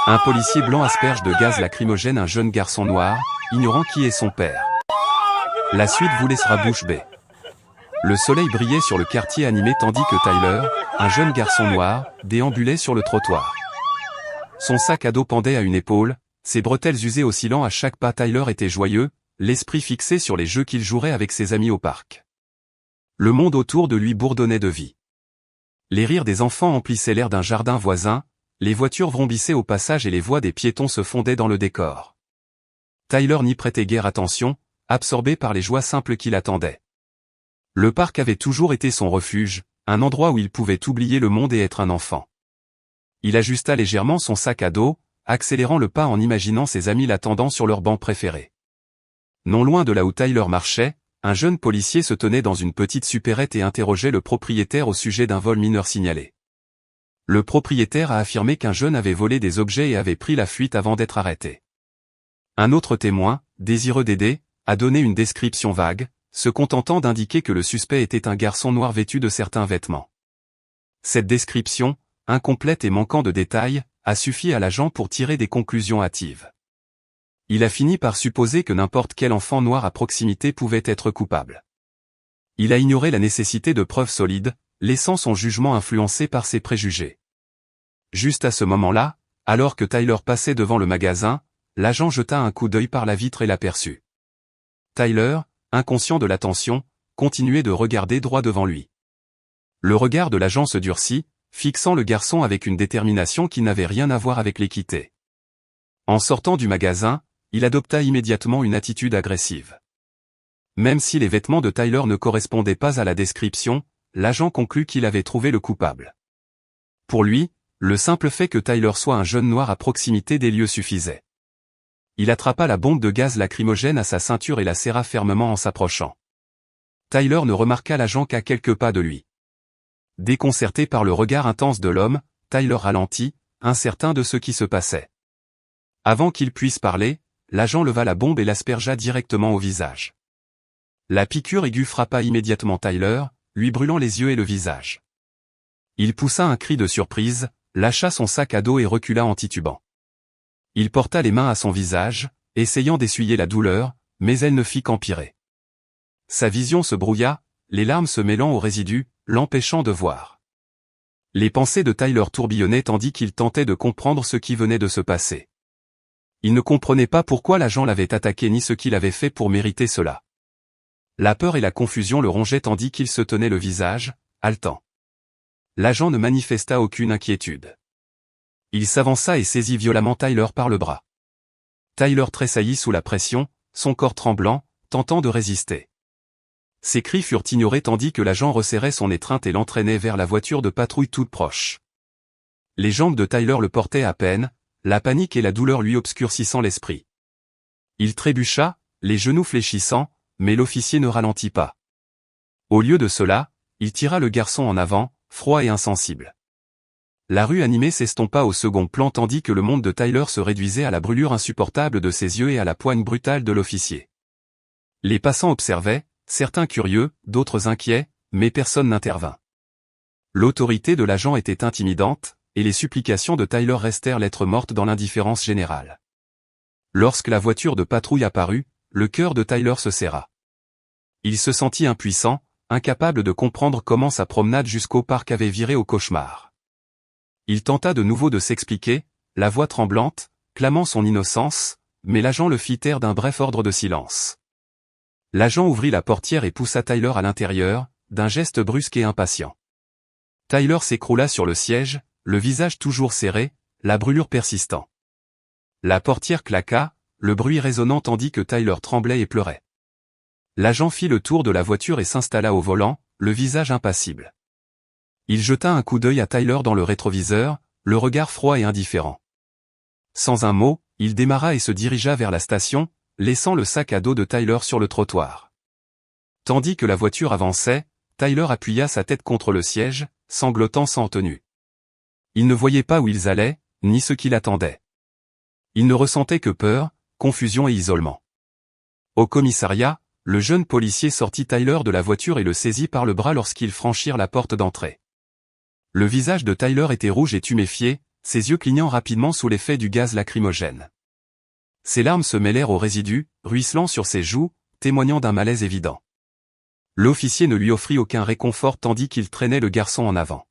Un policier blanc asperge de gaz lacrymogène un jeune garçon noir, ignorant qui est son père. La suite vous laissera bouche bée. Le soleil brillait sur le quartier animé tandis que Tyler, un jeune garçon noir, déambulait sur le trottoir. Son sac à dos pendait à une épaule, ses bretelles usées oscillant à chaque pas. Tyler était joyeux, l'esprit fixé sur les jeux qu'il jouerait avec ses amis au parc. Le monde autour de lui bourdonnait de vie. Les rires des enfants emplissaient l'air d'un jardin voisin, les voitures vrombissaient au passage et les voix des piétons se fondaient dans le décor. Tyler n'y prêtait guère attention, absorbé par les joies simples qui l'attendaient. Le parc avait toujours été son refuge, un endroit où il pouvait oublier le monde et être un enfant. Il ajusta légèrement son sac à dos, accélérant le pas en imaginant ses amis l'attendant sur leur banc préféré. Non loin de là où Tyler marchait, un jeune policier se tenait dans une petite supérette et interrogeait le propriétaire au sujet d'un vol mineur signalé. Le propriétaire a affirmé qu'un jeune avait volé des objets et avait pris la fuite avant d'être arrêté. Un autre témoin, désireux d'aider, a donné une description vague, se contentant d'indiquer que le suspect était un garçon noir vêtu de certains vêtements. Cette description, incomplète et manquant de détails, a suffi à l'agent pour tirer des conclusions hâtives. Il a fini par supposer que n'importe quel enfant noir à proximité pouvait être coupable. Il a ignoré la nécessité de preuves solides, laissant son jugement influencé par ses préjugés. Juste à ce moment-là, alors que Tyler passait devant le magasin, l'agent jeta un coup d'œil par la vitre et l'aperçut. Tyler, inconscient de l'attention, continuait de regarder droit devant lui. Le regard de l'agent se durcit, fixant le garçon avec une détermination qui n'avait rien à voir avec l'équité. En sortant du magasin, il adopta immédiatement une attitude agressive. Même si les vêtements de Tyler ne correspondaient pas à la description, l'agent conclut qu'il avait trouvé le coupable. Pour lui, le simple fait que Tyler soit un jeune noir à proximité des lieux suffisait. Il attrapa la bombe de gaz lacrymogène à sa ceinture et la serra fermement en s'approchant. Tyler ne remarqua l'agent qu'à quelques pas de lui. Déconcerté par le regard intense de l'homme, Tyler ralentit, incertain de ce qui se passait. Avant qu'il puisse parler, l'agent leva la bombe et l'aspergea directement au visage. La piqûre aiguë frappa immédiatement Tyler, lui brûlant les yeux et le visage. Il poussa un cri de surprise, lâcha son sac à dos et recula en titubant. Il porta les mains à son visage, essayant d'essuyer la douleur, mais elle ne fit qu'empirer. Sa vision se brouilla, les larmes se mêlant aux résidus, l'empêchant de voir. Les pensées de Tyler tourbillonnaient tandis qu'il tentait de comprendre ce qui venait de se passer. Il ne comprenait pas pourquoi l'agent l'avait attaqué ni ce qu'il avait fait pour mériter cela. La peur et la confusion le rongeaient tandis qu'il se tenait le visage, haletant. L'agent ne manifesta aucune inquiétude. Il s'avança et saisit violemment Tyler par le bras. Tyler tressaillit sous la pression, son corps tremblant, tentant de résister. Ses cris furent ignorés tandis que l'agent resserrait son étreinte et l'entraînait vers la voiture de patrouille toute proche. Les jambes de Tyler le portaient à peine, la panique et la douleur lui obscurcissant l'esprit. Il trébucha, les genoux fléchissants, mais l'officier ne ralentit pas. Au lieu de cela, il tira le garçon en avant, froid et insensible. La rue animée s'estompa au second plan tandis que le monde de Tyler se réduisait à la brûlure insupportable de ses yeux et à la poigne brutale de l'officier. Les passants observaient, certains curieux, d'autres inquiets, mais personne n'intervint. L'autorité de l'agent était intimidante, et les supplications de Tyler restèrent lettre morte dans l'indifférence générale. Lorsque la voiture de patrouille apparut, le cœur de Tyler se serra. Il se sentit impuissant, incapable de comprendre comment sa promenade jusqu'au parc avait viré au cauchemar. Il tenta de nouveau de s'expliquer, la voix tremblante, clamant son innocence, mais l'agent le fit taire d'un bref ordre de silence. L'agent ouvrit la portière et poussa Tyler à l'intérieur, d'un geste brusque et impatient. Tyler s'écroula sur le siège, le visage toujours serré, la brûlure persistant. La portière claqua, le bruit résonnant tandis que Tyler tremblait et pleurait. L'agent fit le tour de la voiture et s'installa au volant, le visage impassible. Il jeta un coup d'œil à Tyler dans le rétroviseur, le regard froid et indifférent. Sans un mot, il démarra et se dirigea vers la station, laissant le sac à dos de Tyler sur le trottoir. Tandis que la voiture avançait, Tyler appuya sa tête contre le siège, sanglotant sans tenue. Il ne voyait pas où ils allaient, ni ce qui l'attendait. Il ne ressentait que peur, confusion et isolement. Au commissariat, le jeune policier sortit Tyler de la voiture et le saisit par le bras lorsqu'ils franchirent la porte d'entrée. Le visage de Tyler était rouge et tuméfié, ses yeux clignant rapidement sous l'effet du gaz lacrymogène. Ses larmes se mêlèrent aux résidus, ruisselant sur ses joues, témoignant d'un malaise évident. L'officier ne lui offrit aucun réconfort tandis qu'il traînait le garçon en avant.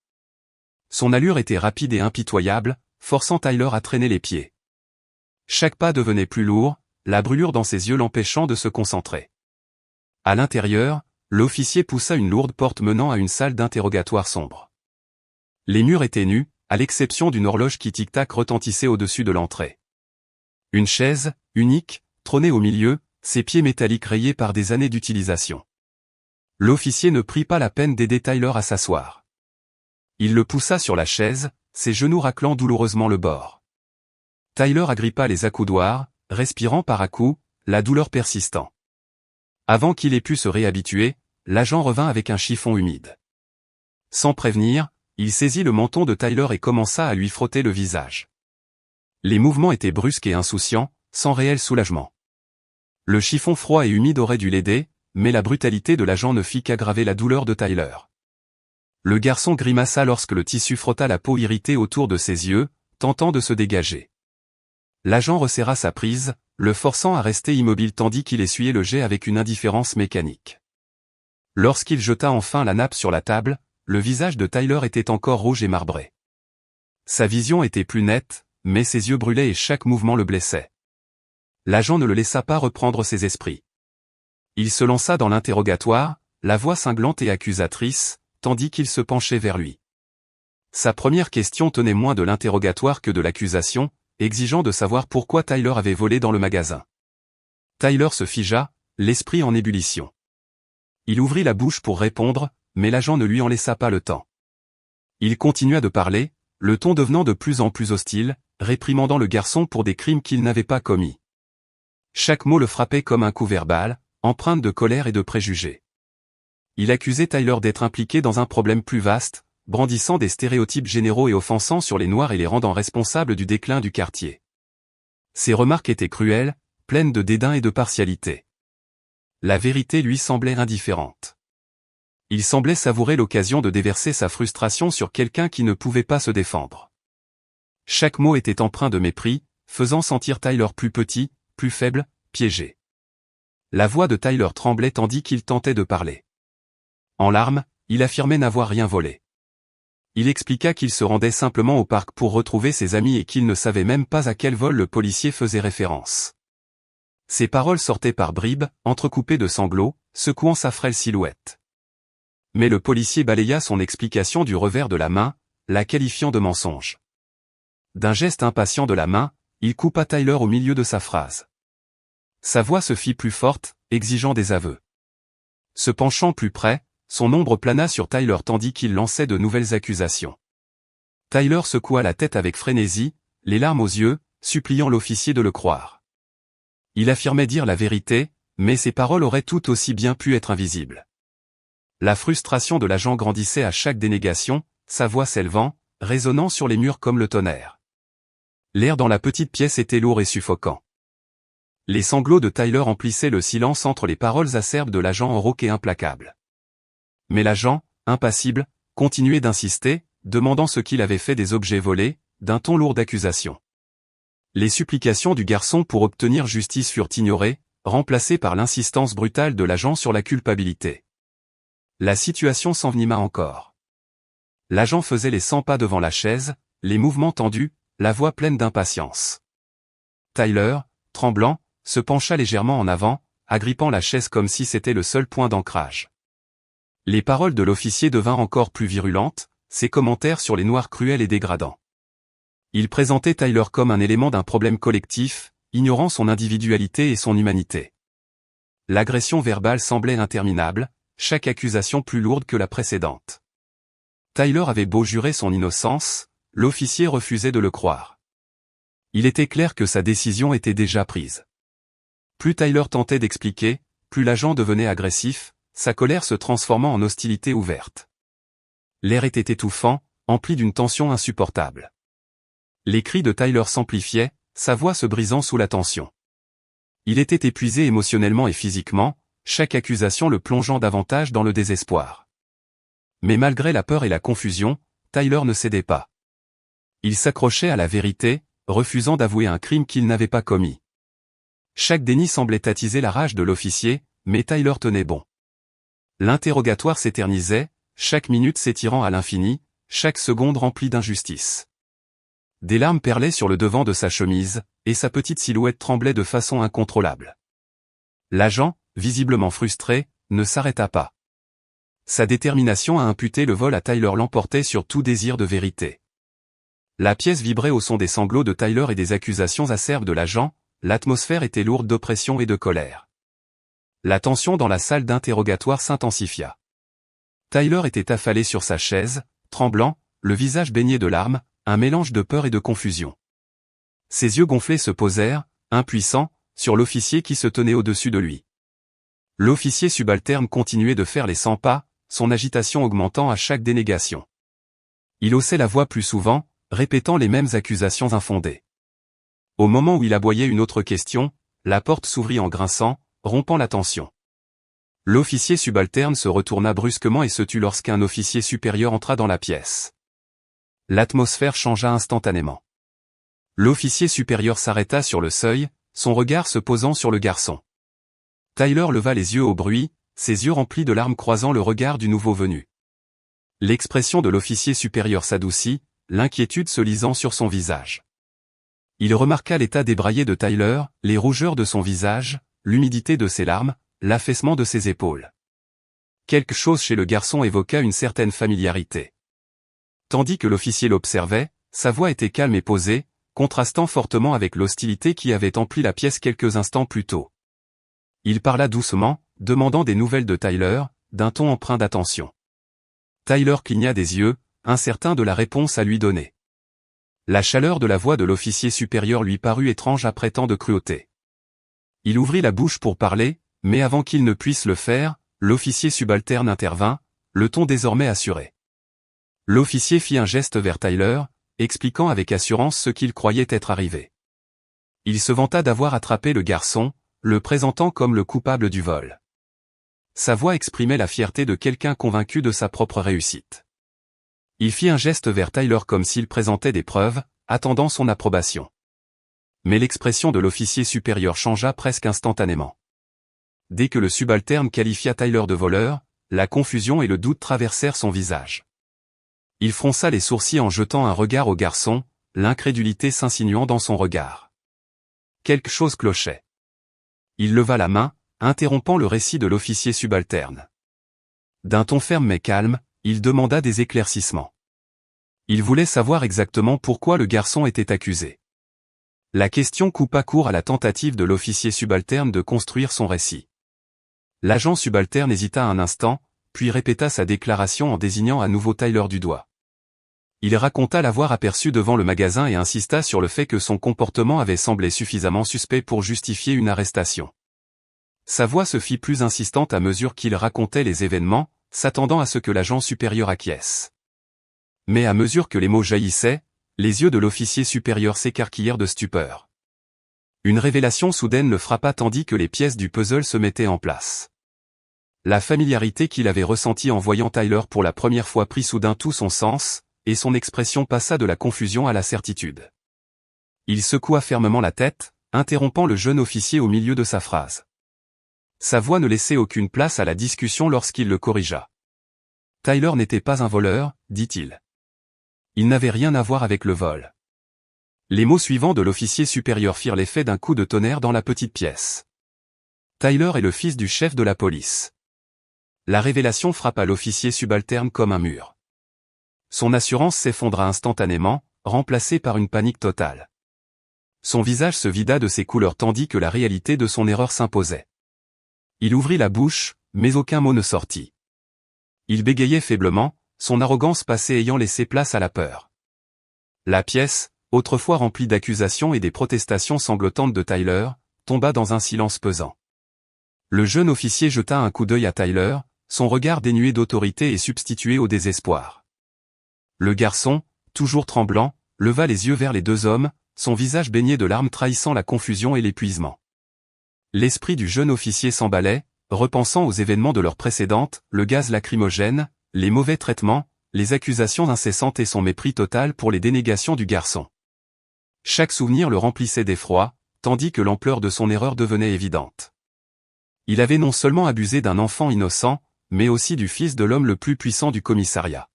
Son allure était rapide et impitoyable, forçant Tyler à traîner les pieds. Chaque pas devenait plus lourd, la brûlure dans ses yeux l'empêchant de se concentrer. À l'intérieur, l'officier poussa une lourde porte menant à une salle d'interrogatoire sombre. Les murs étaient nus, à l'exception d'une horloge qui tic-tac retentissait au-dessus de l'entrée. Une chaise, unique, trônait au milieu, ses pieds métalliques rayés par des années d'utilisation. L'officier ne prit pas la peine d'aider Tyler à s'asseoir. Il le poussa sur la chaise, ses genoux raclant douloureusement le bord. Tyler agrippa les accoudoirs, respirant par à-coups, la douleur persistant. Avant qu'il ait pu se réhabituer, l'agent revint avec un chiffon humide. Sans prévenir, il saisit le menton de Tyler et commença à lui frotter le visage. Les mouvements étaient brusques et insouciants, sans réel soulagement. Le chiffon froid et humide aurait dû l'aider, mais la brutalité de l'agent ne fit qu'aggraver la douleur de Tyler. Le garçon grimaça lorsque le tissu frotta la peau irritée autour de ses yeux, tentant de se dégager. L'agent resserra sa prise, le forçant à rester immobile tandis qu'il essuyait le jet avec une indifférence mécanique. Lorsqu'il jeta enfin la nappe sur la table, le visage de Tyler était encore rouge et marbré. Sa vision était plus nette, mais ses yeux brûlaient et chaque mouvement le blessait. L'agent ne le laissa pas reprendre ses esprits. Il se lança dans l'interrogatoire, la voix cinglante et accusatrice, tandis qu'il se penchait vers lui. Sa première question tenait moins de l'interrogatoire que de l'accusation, exigeant de savoir pourquoi Tyler avait volé dans le magasin. Tyler se figea, l'esprit en ébullition. Il ouvrit la bouche pour répondre, mais l'agent ne lui en laissa pas le temps. Il continua de parler, le ton devenant de plus en plus hostile, réprimandant le garçon pour des crimes qu'il n'avait pas commis. Chaque mot le frappait comme un coup verbal, empreinte de colère et de préjugés. Il accusait Tyler d'être impliqué dans un problème plus vaste, brandissant des stéréotypes généraux et offensants sur les Noirs et les rendant responsables du déclin du quartier. Ses remarques étaient cruelles, pleines de dédain et de partialité. La vérité lui semblait indifférente. Il semblait savourer l'occasion de déverser sa frustration sur quelqu'un qui ne pouvait pas se défendre. Chaque mot était empreint de mépris, faisant sentir Tyler plus petit, plus faible, piégé. La voix de Tyler tremblait tandis qu'il tentait de parler. En larmes, il affirmait n'avoir rien volé. Il expliqua qu'il se rendait simplement au parc pour retrouver ses amis et qu'il ne savait même pas à quel vol le policier faisait référence. Ses paroles sortaient par bribes, entrecoupées de sanglots, secouant sa frêle silhouette. Mais le policier balaya son explication du revers de la main, la qualifiant de mensonge. D'un geste impatient de la main, il coupa Tyler au milieu de sa phrase. Sa voix se fit plus forte, exigeant des aveux. Se penchant plus près, son ombre plana sur Tyler tandis qu'il lançait de nouvelles accusations. Tyler secoua la tête avec frénésie, les larmes aux yeux, suppliant l'officier de le croire. Il affirmait dire la vérité, mais ses paroles auraient tout aussi bien pu être invisibles. La frustration de l'agent grandissait à chaque dénégation, sa voix s'élevant, résonnant sur les murs comme le tonnerre. L'air dans la petite pièce était lourd et suffocant. Les sanglots de Tyler emplissaient le silence entre les paroles acerbes de l'agent en rauque et implacable. Mais l'agent, impassible, continuait d'insister, demandant ce qu'il avait fait des objets volés, d'un ton lourd d'accusation. Les supplications du garçon pour obtenir justice furent ignorées, remplacées par l'insistance brutale de l'agent sur la culpabilité. La situation s'envenima encore. L'agent faisait les 100 pas devant la chaise, les mouvements tendus, la voix pleine d'impatience. Tyler, tremblant, se pencha légèrement en avant, agrippant la chaise comme si c'était le seul point d'ancrage. Les paroles de l'officier devinrent encore plus virulentes, ses commentaires sur les Noirs cruels et dégradants. Il présentait Tyler comme un élément d'un problème collectif, ignorant son individualité et son humanité. L'agression verbale semblait interminable, chaque accusation plus lourde que la précédente. Tyler avait beau jurer son innocence, l'officier refusait de le croire. Il était clair que sa décision était déjà prise. Plus Tyler tentait d'expliquer, plus l'agent devenait agressif, sa colère se transformant en hostilité ouverte. L'air était étouffant, empli d'une tension insupportable. Les cris de Tyler s'amplifiaient, sa voix se brisant sous la tension. Il était épuisé émotionnellement et physiquement, chaque accusation le plongeant davantage dans le désespoir. Mais malgré la peur et la confusion, Tyler ne cédait pas. Il s'accrochait à la vérité, refusant d'avouer un crime qu'il n'avait pas commis. Chaque déni semblait attiser la rage de l'officier, mais Tyler tenait bon. L'interrogatoire s'éternisait, chaque minute s'étirant à l'infini, chaque seconde remplie d'injustice. Des larmes perlaient sur le devant de sa chemise, et sa petite silhouette tremblait de façon incontrôlable. L'agent, visiblement frustré, ne s'arrêta pas. Sa détermination à imputer le vol à Tyler l'emportait sur tout désir de vérité. La pièce vibrait au son des sanglots de Tyler et des accusations acerbes de l'agent, l'atmosphère était lourde d'oppression et de colère. La tension dans la salle d'interrogatoire s'intensifia. Tyler était affalé sur sa chaise, tremblant, le visage baigné de larmes, un mélange de peur et de confusion. Ses yeux gonflés se posèrent, impuissants, sur l'officier qui se tenait au-dessus de lui. L'officier subalterne continuait de faire les 100 pas, son agitation augmentant à chaque dénégation. Il haussait la voix plus souvent, répétant les mêmes accusations infondées. Au moment où il aboyait une autre question, la porte s'ouvrit en grinçant, rompant la tension. L'officier subalterne se retourna brusquement et se tut lorsqu'un officier supérieur entra dans la pièce. L'atmosphère changea instantanément. L'officier supérieur s'arrêta sur le seuil, son regard se posant sur le garçon. Tyler leva les yeux au bruit, ses yeux remplis de larmes croisant le regard du nouveau venu. L'expression de l'officier supérieur s'adoucit, l'inquiétude se lisant sur son visage. Il remarqua l'état débraillé de Tyler, les rougeurs de son visage, l'humidité de ses larmes, l'affaissement de ses épaules. Quelque chose chez le garçon évoqua une certaine familiarité. Tandis que l'officier l'observait, sa voix était calme et posée, contrastant fortement avec l'hostilité qui avait empli la pièce quelques instants plus tôt. Il parla doucement, demandant des nouvelles de Tyler, d'un ton empreint d'attention. Tyler cligna des yeux, incertain de la réponse à lui donner. La chaleur de la voix de l'officier supérieur lui parut étrange après tant de cruauté. Il ouvrit la bouche pour parler, mais avant qu'il ne puisse le faire, l'officier subalterne intervint, le ton désormais assuré. L'officier fit un geste vers Tyler, expliquant avec assurance ce qu'il croyait être arrivé. Il se vanta d'avoir attrapé le garçon, le présentant comme le coupable du vol. Sa voix exprimait la fierté de quelqu'un convaincu de sa propre réussite. Il fit un geste vers Tyler comme s'il présentait des preuves, attendant son approbation. Mais l'expression de l'officier supérieur changea presque instantanément. Dès que le subalterne qualifia Tyler de voleur, la confusion et le doute traversèrent son visage. Il fronça les sourcils en jetant un regard au garçon, l'incrédulité s'insinuant dans son regard. Quelque chose clochait. Il leva la main, interrompant le récit de l'officier subalterne. D'un ton ferme mais calme, il demanda des éclaircissements. Il voulait savoir exactement pourquoi le garçon était accusé. La question coupa court à la tentative de l'officier subalterne de construire son récit. L'agent subalterne hésita un instant, puis répéta sa déclaration en désignant à nouveau Tyler du doigt. Il raconta l'avoir aperçu devant le magasin et insista sur le fait que son comportement avait semblé suffisamment suspect pour justifier une arrestation. Sa voix se fit plus insistante à mesure qu'il racontait les événements, s'attendant à ce que l'agent supérieur acquiesce. Mais à mesure que les mots jaillissaient, les yeux de l'officier supérieur s'écarquillèrent de stupeur. Une révélation soudaine le frappa tandis que les pièces du puzzle se mettaient en place. La familiarité qu'il avait ressentie en voyant Tyler pour la première fois prit soudain tout son sens, et son expression passa de la confusion à la certitude. Il secoua fermement la tête, interrompant le jeune officier au milieu de sa phrase. Sa voix ne laissait aucune place à la discussion lorsqu'il le corrigea. Tyler n'était pas un voleur, dit-il. Il n'avait rien à voir avec le vol. Les mots suivants de l'officier supérieur firent l'effet d'un coup de tonnerre dans la petite pièce. Tyler est le fils du chef de la police. La révélation frappa l'officier subalterne comme un mur. Son assurance s'effondra instantanément, remplacée par une panique totale. Son visage se vida de ses couleurs tandis que la réalité de son erreur s'imposait. Il ouvrit la bouche, mais aucun mot ne sortit. Il bégayait faiblement, son arrogance passée ayant laissé place à la peur. La pièce, autrefois remplie d'accusations et des protestations sanglotantes de Tyler, tomba dans un silence pesant. Le jeune officier jeta un coup d'œil à Tyler, son regard dénué d'autorité et substitué au désespoir. Le garçon, toujours tremblant, leva les yeux vers les deux hommes, son visage baigné de larmes trahissant la confusion et l'épuisement. L'esprit du jeune officier s'emballait, repensant aux événements de l'heure précédente, le gaz lacrymogène, les mauvais traitements, les accusations incessantes et son mépris total pour les dénégations du garçon. Chaque souvenir le remplissait d'effroi, tandis que l'ampleur de son erreur devenait évidente. Il avait non seulement abusé d'un enfant innocent, mais aussi du fils de l'homme le plus puissant du commissariat.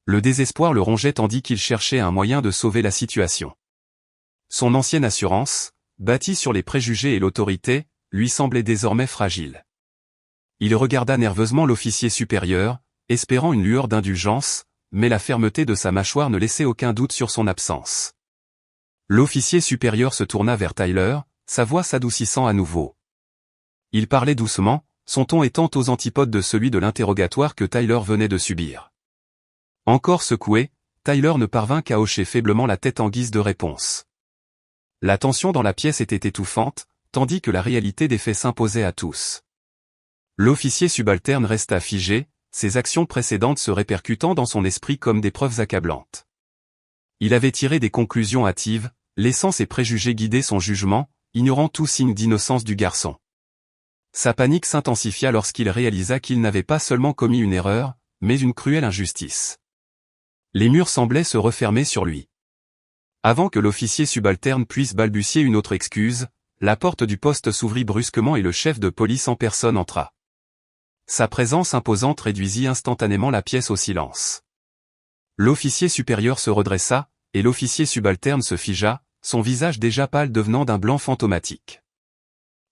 Le désespoir le rongeait tandis qu'il cherchait un moyen de sauver la situation. Son ancienne assurance, bâtie sur les préjugés et l'autorité, lui semblait désormais fragile. Il regarda nerveusement l'officier supérieur, espérant une lueur d'indulgence, mais la fermeté de sa mâchoire ne laissait aucun doute sur son absence. L'officier supérieur se tourna vers Tyler, sa voix s'adoucissant à nouveau. Il parlait doucement, son ton étant aux antipodes de celui de l'interrogatoire que Tyler venait de subir. Encore secoué, Tyler ne parvint qu'à hocher faiblement la tête en guise de réponse. La tension dans la pièce était étouffante, tandis que la réalité des faits s'imposait à tous. L'officier subalterne resta figé, ses actions précédentes se répercutant dans son esprit comme des preuves accablantes. Il avait tiré des conclusions hâtives, laissant ses préjugés guider son jugement, ignorant tout signe d'innocence du garçon. Sa panique s'intensifia lorsqu'il réalisa qu'il n'avait pas seulement commis une erreur, mais une cruelle injustice. Les murs semblaient se refermer sur lui. Avant que l'officier subalterne puisse balbutier une autre excuse, la porte du poste s'ouvrit brusquement et le chef de police en personne entra. Sa présence imposante réduisit instantanément la pièce au silence. L'officier supérieur se redressa, et l'officier subalterne se figea, son visage déjà pâle devenant d'un blanc fantomatique.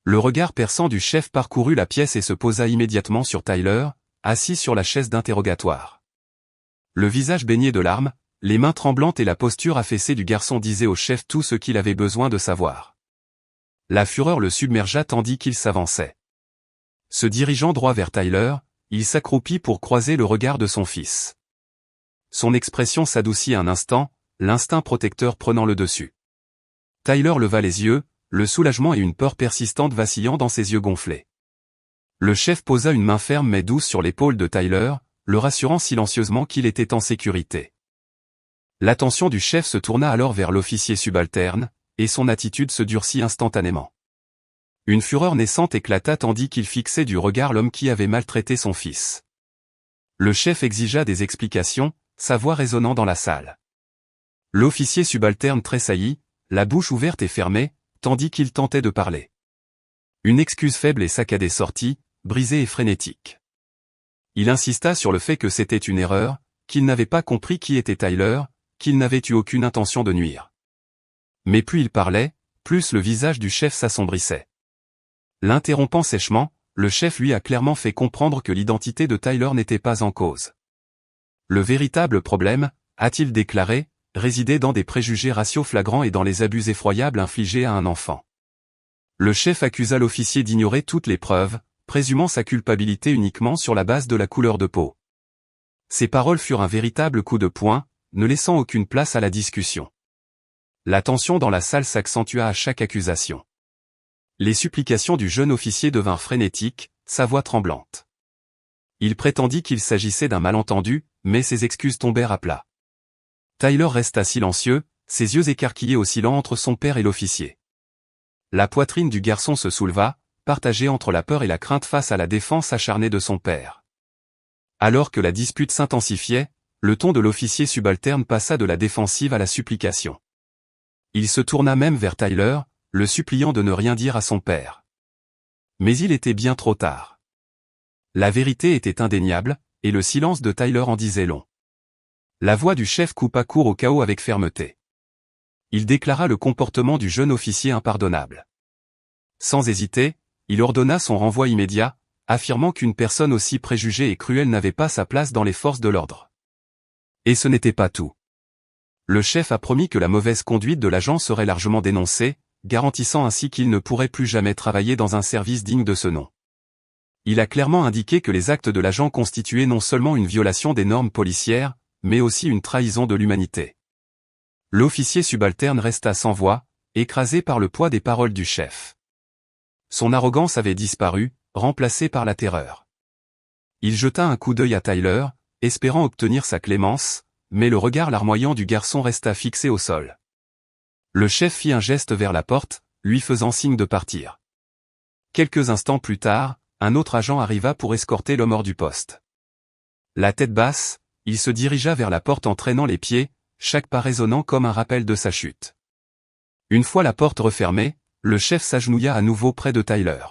Le regard perçant du chef parcourut la pièce et se posa immédiatement sur Tyler, assis sur la chaise d'interrogatoire. Le visage baigné de larmes, les mains tremblantes et la posture affaissée du garçon disaient au chef tout ce qu'il avait besoin de savoir. La fureur le submergea tandis qu'il s'avançait. Se dirigeant droit vers Tyler, il s'accroupit pour croiser le regard de son fils. Son expression s'adoucit un instant, l'instinct protecteur prenant le dessus. Tyler leva les yeux, le soulagement et une peur persistante vacillant dans ses yeux gonflés. Le chef posa une main ferme mais douce sur l'épaule de Tyler, le rassurant silencieusement qu'il était en sécurité. L'attention du chef se tourna alors vers l'officier subalterne, et son attitude se durcit instantanément. Une fureur naissante éclata tandis qu'il fixait du regard l'homme qui avait maltraité son fils. Le chef exigea des explications, sa voix résonnant dans la salle. L'officier subalterne tressaillit, la bouche ouverte et fermée, tandis qu'il tentait de parler. Une excuse faible et saccadée sortit, brisée et frénétique. Il insista sur le fait que c'était une erreur, qu'il n'avait pas compris qui était Tyler, qu'il n'avait eu aucune intention de nuire. Mais plus il parlait, plus le visage du chef s'assombrissait. L'interrompant sèchement, le chef lui a clairement fait comprendre que l'identité de Tyler n'était pas en cause. Le véritable problème, a-t-il déclaré, résidait dans des préjugés raciaux flagrants et dans les abus effroyables infligés à un enfant. Le chef accusa l'officier d'ignorer toutes les preuves, présumant sa culpabilité uniquement sur la base de la couleur de peau. Ces paroles furent un véritable coup de poing, ne laissant aucune place à la discussion. La tension dans la salle s'accentua à chaque accusation. Les supplications du jeune officier devinrent frénétiques, sa voix tremblante. Il prétendit qu'il s'agissait d'un malentendu, mais ses excuses tombèrent à plat. Tyler resta silencieux, ses yeux écarquillés oscillant entre son père et l'officier. La poitrine du garçon se souleva, partagée entre la peur et la crainte face à la défense acharnée de son père. Alors que la dispute s'intensifiait, le ton de l'officier subalterne passa de la défensive à la supplication. Il se tourna même vers Tyler, le suppliant de ne rien dire à son père. Mais il était bien trop tard. La vérité était indéniable, et le silence de Tyler en disait long. La voix du chef coupa court au chaos avec fermeté. Il déclara le comportement du jeune officier impardonnable. Sans hésiter, il ordonna son renvoi immédiat, affirmant qu'une personne aussi préjugée et cruelle n'avait pas sa place dans les forces de l'ordre. Et ce n'était pas tout. Le chef a promis que la mauvaise conduite de l'agent serait largement dénoncée, garantissant ainsi qu'il ne pourrait plus jamais travailler dans un service digne de ce nom. Il a clairement indiqué que les actes de l'agent constituaient non seulement une violation des normes policières, mais aussi une trahison de l'humanité. L'officier subalterne resta sans voix, écrasé par le poids des paroles du chef. Son arrogance avait disparu, remplacée par la terreur. Il jeta un coup d'œil à Tyler, espérant obtenir sa clémence, mais le regard larmoyant du garçon resta fixé au sol. Le chef fit un geste vers la porte, lui faisant signe de partir. Quelques instants plus tard, un autre agent arriva pour escorter l'homme hors du poste. La tête basse, il se dirigea vers la porte en traînant les pieds, chaque pas résonnant comme un rappel de sa chute. Une fois la porte refermée, le chef s'agenouilla à nouveau près de Tyler.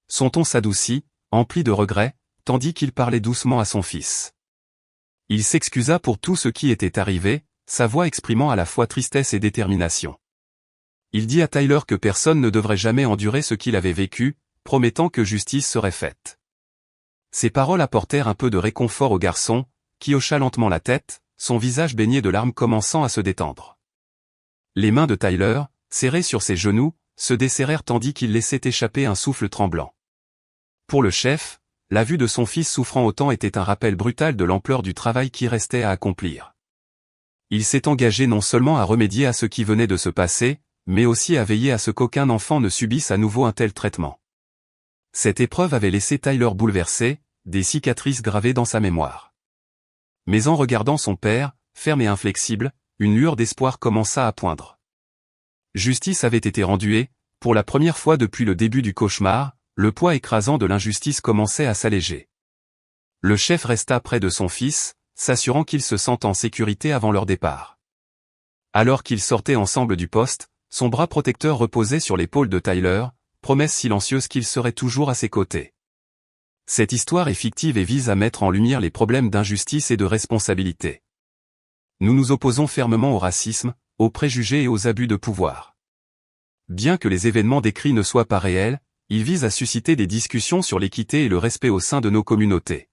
Son ton s'adoucit, empli de regret, tandis qu'il parlait doucement à son fils. Il s'excusa pour tout ce qui était arrivé, sa voix exprimant à la fois tristesse et détermination. Il dit à Tyler que personne ne devrait jamais endurer ce qu'il avait vécu, promettant que justice serait faite. Ces paroles apportèrent un peu de réconfort au garçon, qui hocha lentement la tête, son visage baigné de larmes commençant à se détendre. Les mains de Tyler, serrées sur ses genoux, se desserrèrent tandis qu'il laissait échapper un souffle tremblant. Pour le chef, la vue de son fils souffrant autant était un rappel brutal de l'ampleur du travail qui restait à accomplir. Il s'est engagé non seulement à remédier à ce qui venait de se passer, mais aussi à veiller à ce qu'aucun enfant ne subisse à nouveau un tel traitement. Cette épreuve avait laissé Tyler bouleversé, des cicatrices gravées dans sa mémoire. Mais en regardant son père, ferme et inflexible, une lueur d'espoir commença à poindre. Justice avait été rendue et, pour la première fois depuis le début du cauchemar, le poids écrasant de l'injustice commençait à s'alléger. Le chef resta près de son fils, s'assurant qu'ils se sentent en sécurité avant leur départ. Alors qu'ils sortaient ensemble du poste, son bras protecteur reposait sur l'épaule de Tyler, promesse silencieuse qu'il serait toujours à ses côtés. Cette histoire est fictive et vise à mettre en lumière les problèmes d'injustice et de responsabilité. Nous nous opposons fermement au racisme, aux préjugés et aux abus de pouvoir. Bien que les événements décrits ne soient pas réels, ils visent à susciter des discussions sur l'équité et le respect au sein de nos communautés.